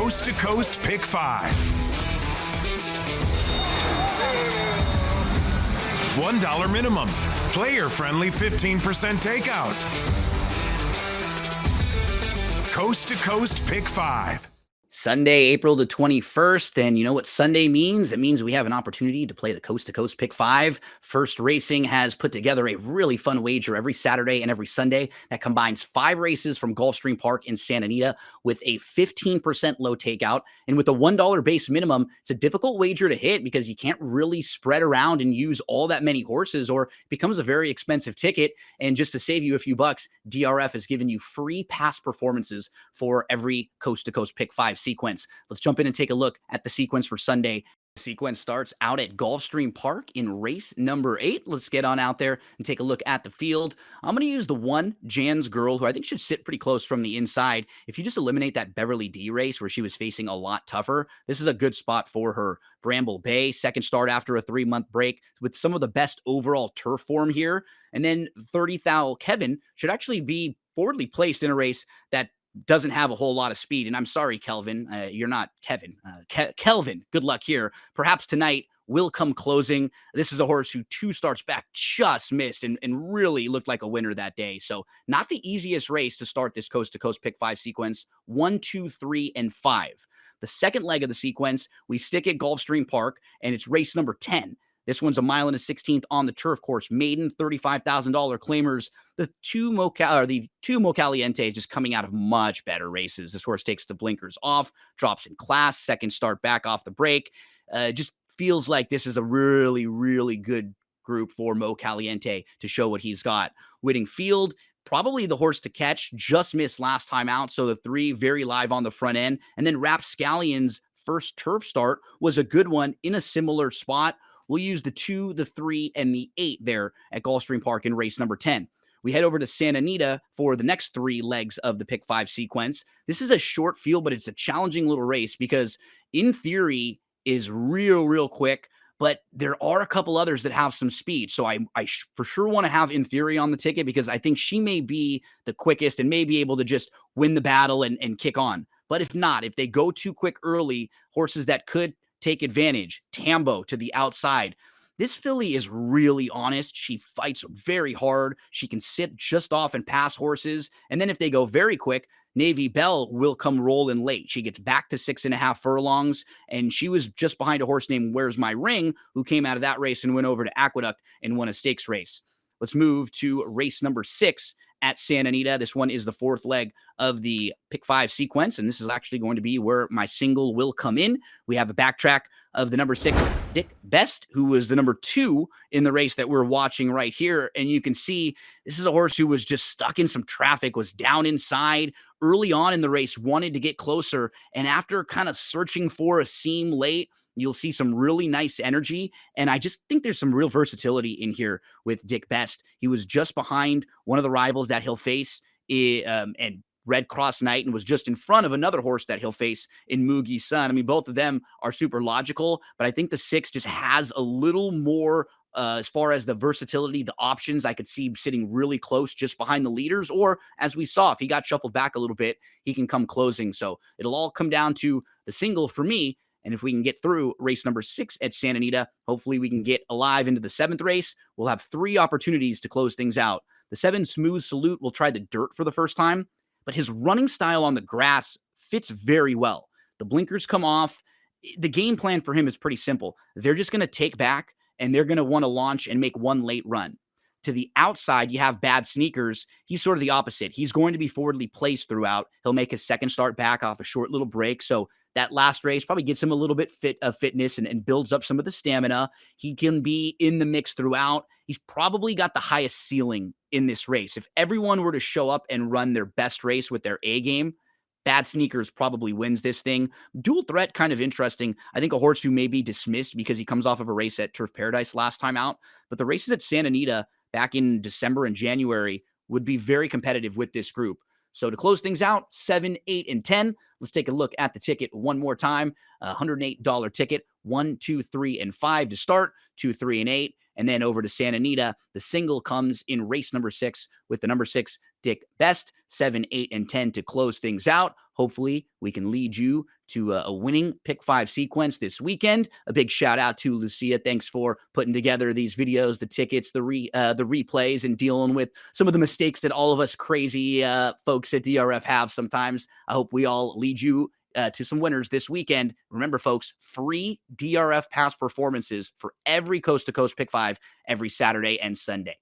Coast to Coast Pick 5. $1 minimum. Player-friendly 15% takeout. Coast to Coast Pick 5. Sunday, April the 21st, and you know what Sunday means? It means we have an opportunity to play the Coast to Coast Pick 5. First Racing has put together a really fun wager every Saturday and every Sunday that combines 5 races from Gulfstream Park in Santa Anita with a 15% low takeout. And with a $1 base minimum, it's a difficult wager to hit because you can't really spread around and use all that many horses, or it becomes a very expensive ticket. And just to save you a few bucks, DRF has given you free past performances for every Coast to Coast Pick 5 sequence. Let's jump in and take a look at the sequence for Sunday. The sequence starts out at Gulfstream Park in race number 8. Let's get on out there and take a look at the field. I'm going to use the 1, Jan's Girl, who I think should sit pretty close from the inside. If you just eliminate that Beverly D race where she was facing a lot tougher, this is a good spot for her. Bramble Bay, second start after a 3-month break with some of the best overall turf form here. And then 30 Thou Kevin should actually be forwardly placed in a race that doesn't have a whole lot of speed. And I'm sorry, Kelvin, you're not Kevin. Kelvin, good luck here. Perhaps tonight will come closing. This is a horse who 2 starts back just missed and really looked like a winner that day. So not the easiest race to start this Coast to Coast Pick 5 sequence. 1, 2, 3, and 5. The second leg of the sequence, we stick at Gulfstream Park, and it's race number 10. This one's a 1.16 miles on the turf course. Maiden, $35,000 claimers. The two Mocalientes just coming out of much better races. This horse takes the blinkers off, drops in class, second start back off the break. Just feels like this is a really, really good group for Mo Caliente to show what he's got. Winning Field, probably the horse to catch, just missed last time out. So the 3 very live on the front end. And then Rapscallion's first turf start was a good one in a similar spot. We'll use the 2, the 3, and the 8 there at Gulfstream Park in race number 10. We head over to Santa Anita for the next 3 legs of the Pick 5 sequence. This is a short field, but it's a challenging little race because in theory is real quick, but there are a couple others that have some speed. So I for sure want to have In Theory on the ticket because I think she may be the quickest and may be able to just win the battle and kick on. But if not, if they go too quick early, horses that could take advantage. Tambo to the outside. This filly is really honest. She fights very hard. She can sit just off and pass horses. And then if they go very quick, Navy Bell will come rolling late. She gets back to 6.5 furlongs, and she was just behind a horse named Where's My Ring, who came out of that race and went over to Aqueduct and won a stakes race. Let's move to race number 6 at Santa Anita. This one is the 4th leg of the Pick 5 sequence, and this is actually going to be where my single will come in. We have a backtrack of the number 6, Dick Best, who was the number 2 in the race that we're watching right here. And you can see this is a horse who was just stuck in some traffic, was down inside early on in the race, wanted to get closer. And after kind of searching for a seam late, you'll see some really nice energy. And I just think there's some real versatility in here with Dick Best. He was just behind one of the rivals that he'll face and Red Cross Knight, and was just in front of another horse that he'll face in Moogie's Son. I mean, both of them are super logical, but I think the 6 just has a little more as far as the versatility, the options. I could see sitting really close just behind the leaders, or as we saw, if he got shuffled back a little bit, he can come closing. So it'll all come down to the single for me. And if we can get through race number 6 at Santa Anita, hopefully we can get alive into the 7th race. We'll have 3 opportunities to close things out. The 7, Smooth Salute, will try the dirt for the first time, but his running style on the grass fits very well. The blinkers come off. The game plan for him is pretty simple. They're just going to take back, and they're going to want to launch and make one late run. To the outside, you have Bad Sneakers. He's sort of the opposite. He's going to be forwardly placed throughout. He'll make his second start back off a short little break. So that last race probably gets him a little bit of fitness and builds up some of the stamina. He can be in the mix throughout. He's probably got the highest ceiling in this race. If everyone were to show up and run their best race with their A game, Bad Sneakers probably wins this thing. Dual threat, kind of interesting. I think a horse who may be dismissed because he comes off of a race at Turf Paradise last time out. But the races at Santa Anita back in December and January would be very competitive with this group. So to close things out, 7, 8, and 10, let's take a look at the ticket one more time. $108 ticket, 1, 2, 3, and 5 to start, 2, 3, and 8. And then over to Santa Anita, the single comes in race number 6 with the number 6, Dick Best, 7, 8, and 10 to close things out. Hopefully, we can lead you to a winning pick 5 sequence this weekend. A big shout out to Lucia. Thanks for putting together these videos, the tickets, the replays, and dealing with some of the mistakes that all of us crazy folks at DRF have sometimes. I hope we all lead you to some winners this weekend. Remember, folks, free DRF pass performances for every Coast to Coast Pick 5 every Saturday and Sunday.